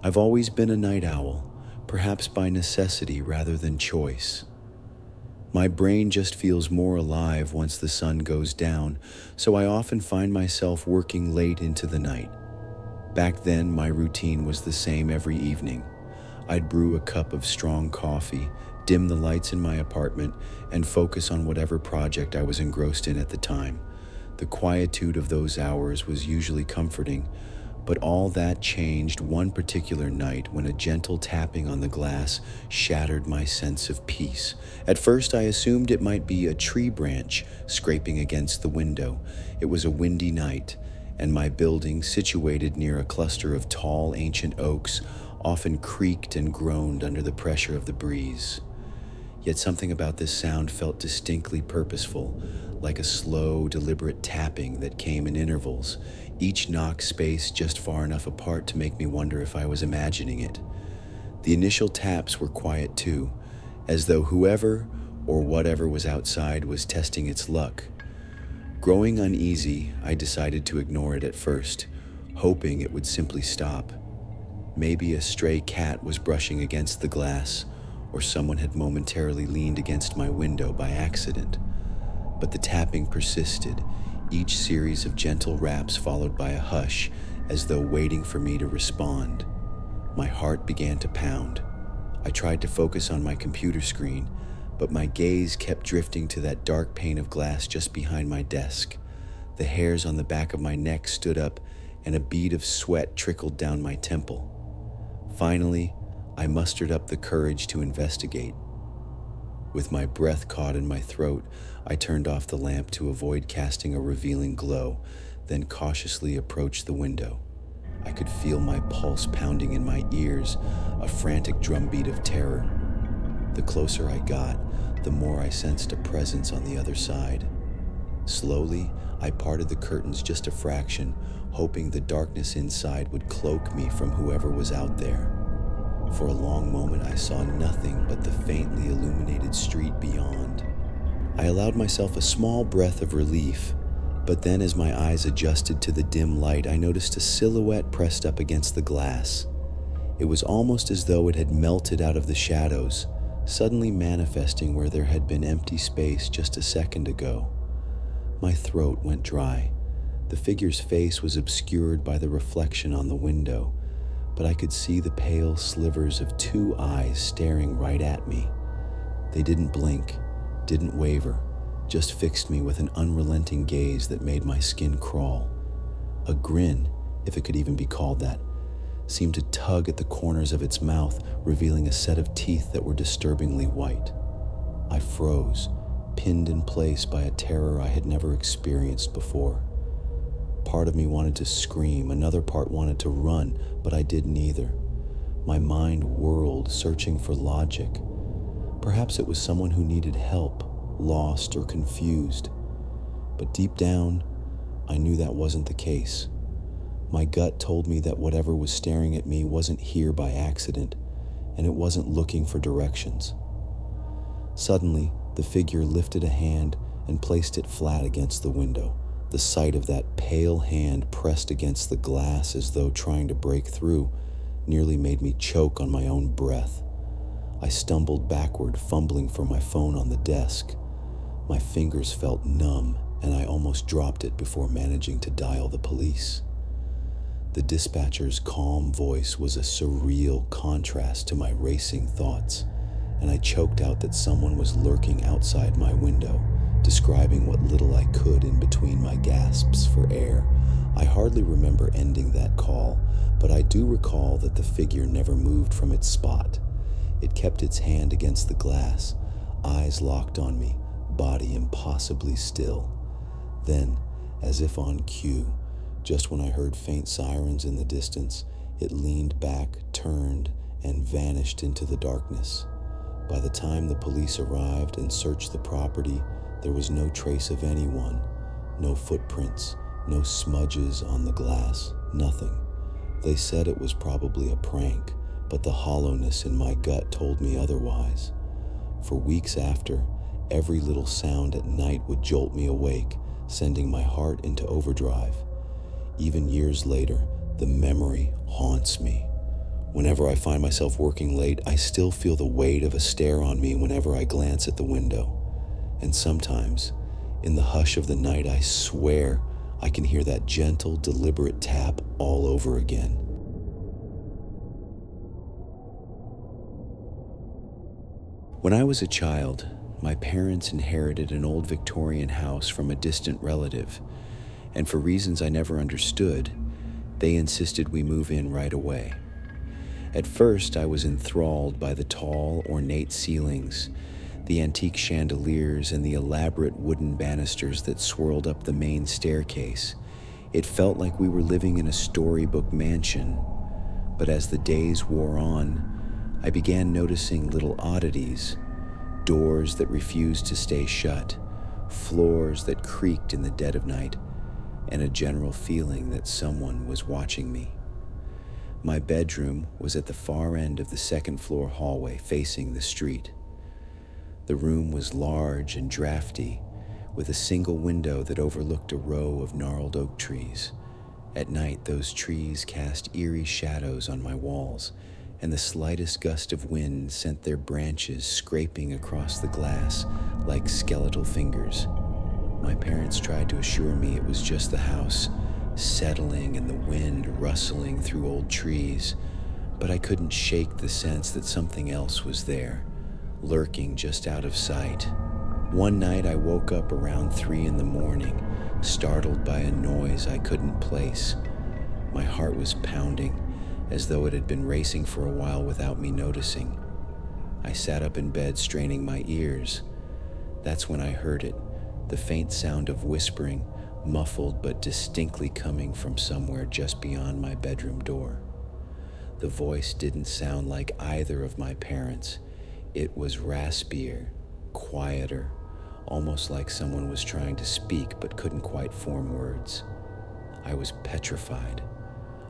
I've always been a night owl, perhaps by necessity rather than choice. My brain just feels more alive once the sun goes down, so I often find myself working late into the night. Back then, my routine was the same every evening. I'd brew a cup of strong coffee, dim the lights in my apartment, and focus on whatever project I was engrossed in at the time. The quietude of those hours was usually comforting, but all that changed one particular night when a gentle tapping on the glass shattered my sense of peace. At first, I assumed it might be a tree branch scraping against the window. It was a windy night, and my building, situated near a cluster of tall, ancient oaks, often creaked and groaned under the pressure of the breeze. Yet something about this sound felt distinctly purposeful, like a slow, deliberate tapping that came in intervals, each knock spaced just far enough apart to make me wonder if I was imagining it. The initial taps were quiet too, as though whoever or whatever was outside was testing its luck. Growing uneasy, I decided to ignore it at first, hoping it would simply stop. Maybe a stray cat was brushing against the glass, or someone had momentarily leaned against my window by accident. But the tapping persisted, each series of gentle raps followed by a hush, as though waiting for me to respond. My heart began to pound. I tried to focus on my computer screen, but my gaze kept drifting to that dark pane of glass just behind my desk. The hairs on the back of my neck stood up, and a bead of sweat trickled down my temple. Finally, I mustered up the courage to investigate. With my breath caught in my throat, I turned off the lamp to avoid casting a revealing glow, then cautiously approached the window. I could feel my pulse pounding in my ears, a frantic drumbeat of terror. The closer I got, the more I sensed a presence on the other side. Slowly, I parted the curtains just a fraction, hoping the darkness inside would cloak me from whoever was out there. For a long moment, I saw nothing but the faintly illuminated street beyond. I allowed myself a small breath of relief, but then as my eyes adjusted to the dim light, I noticed a silhouette pressed up against the glass. It was almost as though it had melted out of the shadows, suddenly manifesting where there had been empty space just a second ago. My throat went dry. The figure's face was obscured by the reflection on the window, but I could see the pale slivers of two eyes staring right at me. They didn't blink, didn't waver, just fixed me with an unrelenting gaze that made my skin crawl. A grin, if it could even be called that, seemed to tug at the corners of its mouth, revealing a set of teeth that were disturbingly white. I froze, pinned in place by a terror I had never experienced before. Part of me wanted to scream, another part wanted to run, but I did neither. My mind whirled, searching for logic. Perhaps it was someone who needed help, lost or confused. But deep down, I knew that wasn't the case. My gut told me that whatever was staring at me wasn't here by accident, and it wasn't looking for directions. Suddenly, the figure lifted a hand and placed it flat against the window. The sight of that pale hand pressed against the glass as though trying to break through nearly made me choke on my own breath. I stumbled backward, fumbling for my phone on the desk. My fingers felt numb, and I almost dropped it before managing to dial the police. The dispatcher's calm voice was a surreal contrast to my racing thoughts, and I choked out that someone was lurking outside my window, describing what little I could in between my gasps for air. I hardly remember ending that call, but I do recall that the figure never moved from its spot. It kept its hand against the glass, eyes locked on me, body impossibly still. Then, as if on cue, just when I heard faint sirens in the distance, it leaned back, turned, and vanished into the darkness. By the time the police arrived and searched the property, there was no trace of anyone, no footprints, no smudges on the glass, nothing. They said it was probably a prank, but the hollowness in my gut told me otherwise. For weeks after, every little sound at night would jolt me awake, sending my heart into overdrive. Even years later, the memory haunts me. Whenever I find myself working late, I still feel the weight of a stare on me whenever I glance at the window. And sometimes, in the hush of the night, I swear I can hear that gentle, deliberate tap all over again. When I was a child, my parents inherited an old Victorian house from a distant relative, and for reasons I never understood, they insisted we move in right away. At first, I was enthralled by the tall, ornate ceilings, the antique chandeliers, and the elaborate wooden banisters that swirled up the main staircase. It felt like we were living in a storybook mansion. But as the days wore on, I began noticing little oddities: doors that refused to stay shut, floors that creaked in the dead of night, and a general feeling that someone was watching me. My bedroom was at the far end of the second-floor hallway facing the street. The room was large and drafty, with a single window that overlooked a row of gnarled oak trees. At night, those trees cast eerie shadows on my walls, and the slightest gust of wind sent their branches scraping across the glass like skeletal fingers. My parents tried to assure me it was just the house, settling and the wind rustling through old trees, but I couldn't shake the sense that something else was there, lurking just out of sight. One night I woke up around 3 a.m, startled by a noise I couldn't place. My heart was pounding, as though it had been racing for a while without me noticing. I sat up in bed, straining my ears. That's when I heard it, the faint sound of whispering, muffled but distinctly coming from somewhere just beyond my bedroom door. The voice didn't sound like either of my parents. It was raspier, quieter, almost like someone was trying to speak but couldn't quite form words. I was petrified.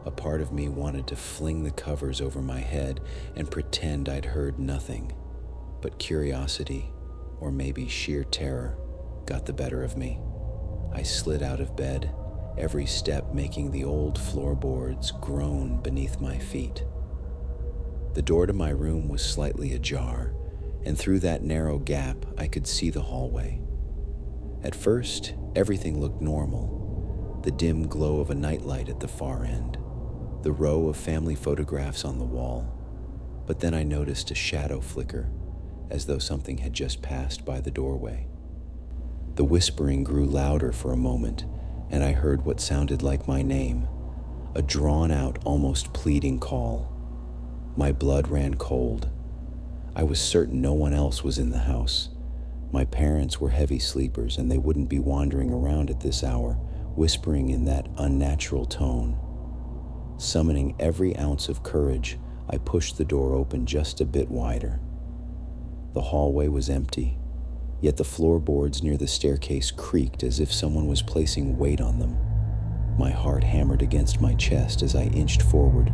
A part of me wanted to fling the covers over my head and pretend I'd heard nothing. But curiosity, or maybe sheer terror, got the better of me. I slid out of bed, every step making the old floorboards groan beneath my feet. The door to my room was slightly ajar, and through that narrow gap, I could see the hallway. At first, everything looked normal: the dim glow of a nightlight at the far end, the row of family photographs on the wall. But then I noticed a shadow flicker, as though something had just passed by the doorway. The whispering grew louder for a moment, and I heard what sounded like my name, a drawn-out, almost pleading call. My blood ran cold. I was certain no one else was in the house. My parents were heavy sleepers, and they wouldn't be wandering around at this hour, whispering in that unnatural tone. Summoning every ounce of courage, I pushed the door open just a bit wider. The hallway was empty, yet the floorboards near the staircase creaked as if someone was placing weight on them. My heart hammered against my chest as I inched forward.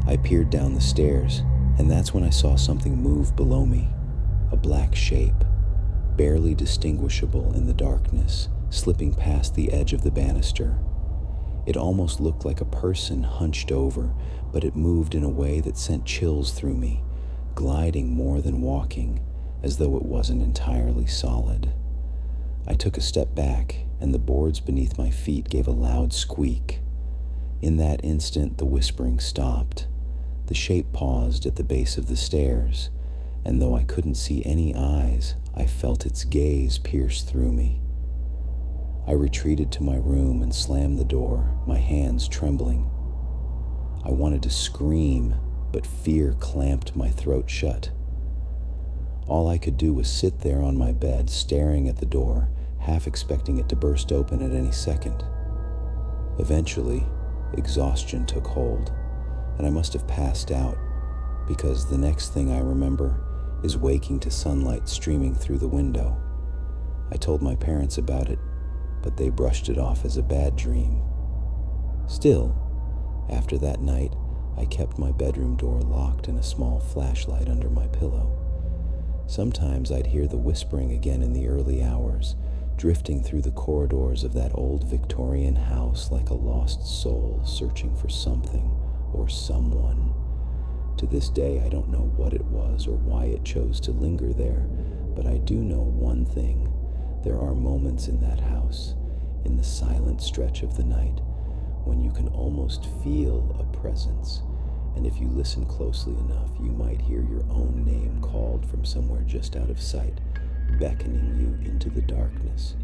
I peered down the stairs, and that's when I saw something move below me, a black shape, barely distinguishable in the darkness, slipping past the edge of the banister. It almost looked like a person hunched over, but it moved in a way that sent chills through me, gliding more than walking, as though it wasn't entirely solid. I took a step back, and the boards beneath my feet gave a loud squeak. In that instant, the whispering stopped. The shape paused at the base of the stairs, and though I couldn't see any eyes, I felt its gaze pierce through me. I retreated to my room and slammed the door, my hands trembling. I wanted to scream, but fear clamped my throat shut. All I could do was sit there on my bed, staring at the door, half expecting it to burst open at any second. Eventually, exhaustion took hold, and I must have passed out, because the next thing I remember is waking to sunlight streaming through the window. I told my parents about it, but they brushed it off as a bad dream. Still, after that night, I kept my bedroom door locked and a small flashlight under my pillow. Sometimes I'd hear the whispering again in the early hours, drifting through the corridors of that old Victorian house like a lost soul searching for something or someone. To this day, I don't know what it was or why it chose to linger there, but I do know one thing. There are moments in that house, in the silent stretch of the night, when you can almost feel a presence, and if you listen closely enough, you might hear your own name called from somewhere just out of sight, beckoning you into the darkness.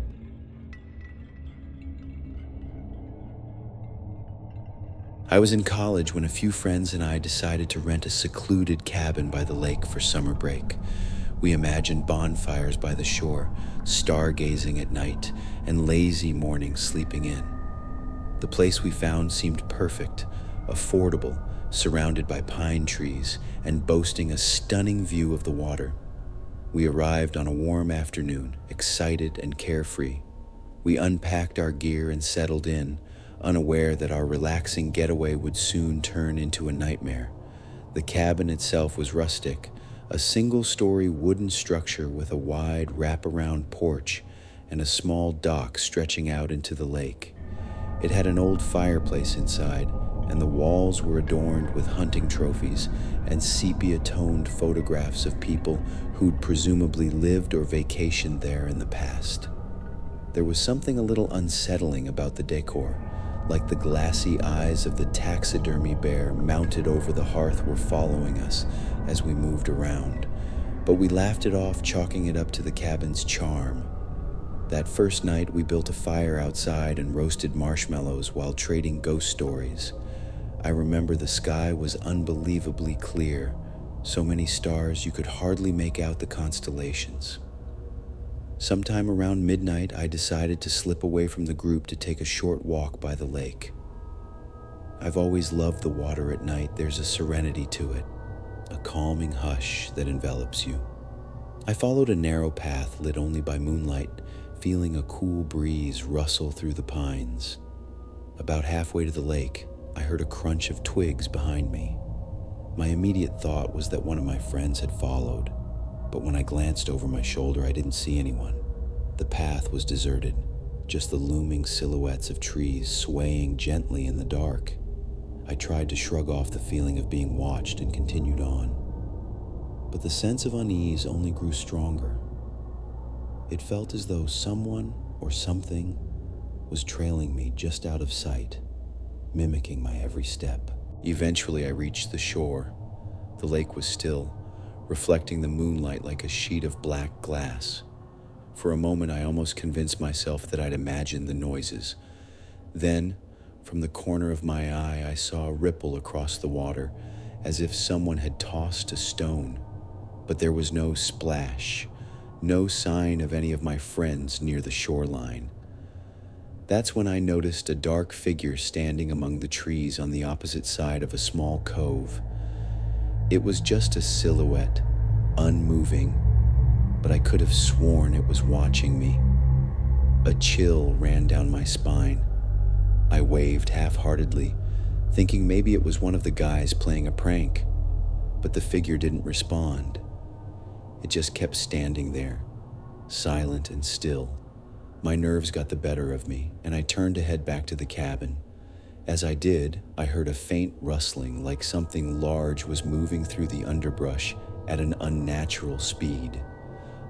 I was in college when a few friends and I decided to rent a secluded cabin by the lake for summer break. We imagined bonfires by the shore, stargazing at night, and lazy mornings sleeping in. The place we found seemed perfect, affordable, surrounded by pine trees, and boasting a stunning view of the water. We arrived on a warm afternoon, excited and carefree. We unpacked our gear and settled in, unaware that our relaxing getaway would soon turn into a nightmare. The cabin itself was rustic, a single-story wooden structure with a wide wraparound porch and a small dock stretching out into the lake. It had an old fireplace inside, and the walls were adorned with hunting trophies and sepia-toned photographs of people who'd presumably lived or vacationed there in the past. There was something a little unsettling about the decor, like the glassy eyes of the taxidermy bear mounted over the hearth were following us as we moved around, but we laughed it off, chalking it up to the cabin's charm. That first night, we built a fire outside and roasted marshmallows while trading ghost stories. I remember the sky was unbelievably clear, so many stars you could hardly make out the constellations. Sometime around midnight, I decided to slip away from the group to take a short walk by the lake. I've always loved the water at night. There's a serenity to it, a calming hush that envelops you. I followed a narrow path lit only by moonlight, feeling a cool breeze rustle through the pines. About halfway to the lake, I heard a crunch of twigs behind me. My immediate thought was that one of my friends had followed, but when I glanced over my shoulder, I didn't see anyone. The path was deserted, just the looming silhouettes of trees swaying gently in the dark. I tried to shrug off the feeling of being watched and continued on, but the sense of unease only grew stronger. It felt as though someone or something was trailing me just out of sight, mimicking my every step. Eventually, I reached the shore. The lake was still, reflecting the moonlight like a sheet of black glass. For a moment, I almost convinced myself that I'd imagined the noises. Then, from the corner of my eye, I saw a ripple across the water, as if someone had tossed a stone. But there was no splash, no sign of any of my friends near the shoreline. That's when I noticed a dark figure standing among the trees on the opposite side of a small cove. It was just a silhouette, unmoving, but I could have sworn it was watching me. A chill ran down my spine. I waved half-heartedly, thinking maybe it was one of the guys playing a prank, but the figure didn't respond. It just kept standing there, silent and still. My nerves got the better of me, and I turned to head back to the cabin. As I did, I heard a faint rustling, like something large was moving through the underbrush at an unnatural speed.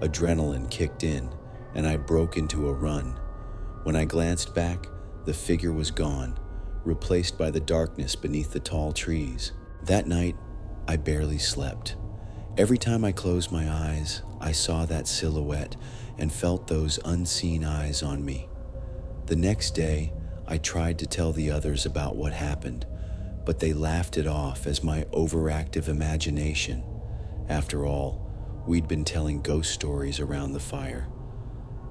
Adrenaline kicked in, and I broke into a run. When I glanced back, the figure was gone, replaced by the darkness beneath the tall trees. That night, I barely slept. Every time I closed my eyes, I saw that silhouette and felt those unseen eyes on me. The next day, I tried to tell the others about what happened, but they laughed it off as my overactive imagination. After all, we'd been telling ghost stories around the fire.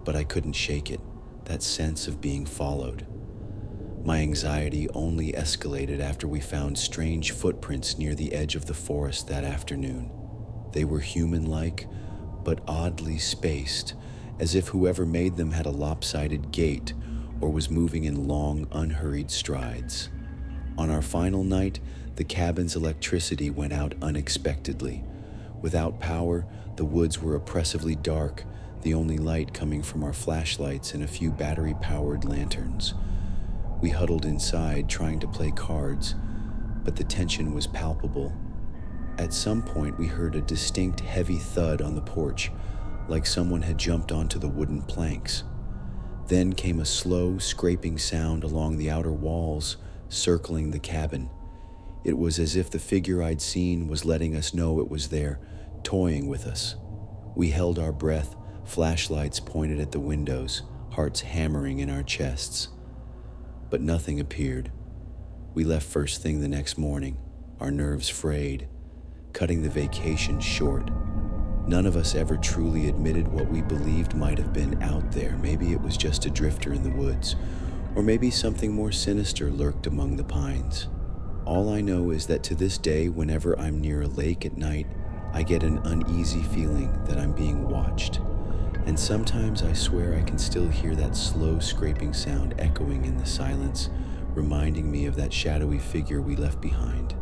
But I couldn't shake it, that sense of being followed. My anxiety only escalated after we found strange footprints near the edge of the forest that afternoon. They were human-like, but oddly spaced, as if whoever made them had a lopsided gait or was moving in long, unhurried strides. On our final night, the cabin's electricity went out unexpectedly. Without power, the woods were oppressively dark, the only light coming from our flashlights and a few battery-powered lanterns. We huddled inside, trying to play cards, but the tension was palpable. At some point, we heard a distinct heavy thud on the porch, like someone had jumped onto the wooden planks. Then came a slow, scraping sound along the outer walls, circling the cabin. It was as if the figure I'd seen was letting us know it was there, toying with us. We held our breath, flashlights pointed at the windows, hearts hammering in our chests. But nothing appeared. We left first thing the next morning, our nerves frayed, cutting the vacation short. None of us ever truly admitted what we believed might have been out there. Maybe it was just a drifter in the woods, or maybe something more sinister lurked among the pines. All I know is that to this day, whenever I'm near a lake at night, I get an uneasy feeling that I'm being watched. And sometimes I swear I can still hear that slow scraping sound echoing in the silence, reminding me of that shadowy figure we left behind.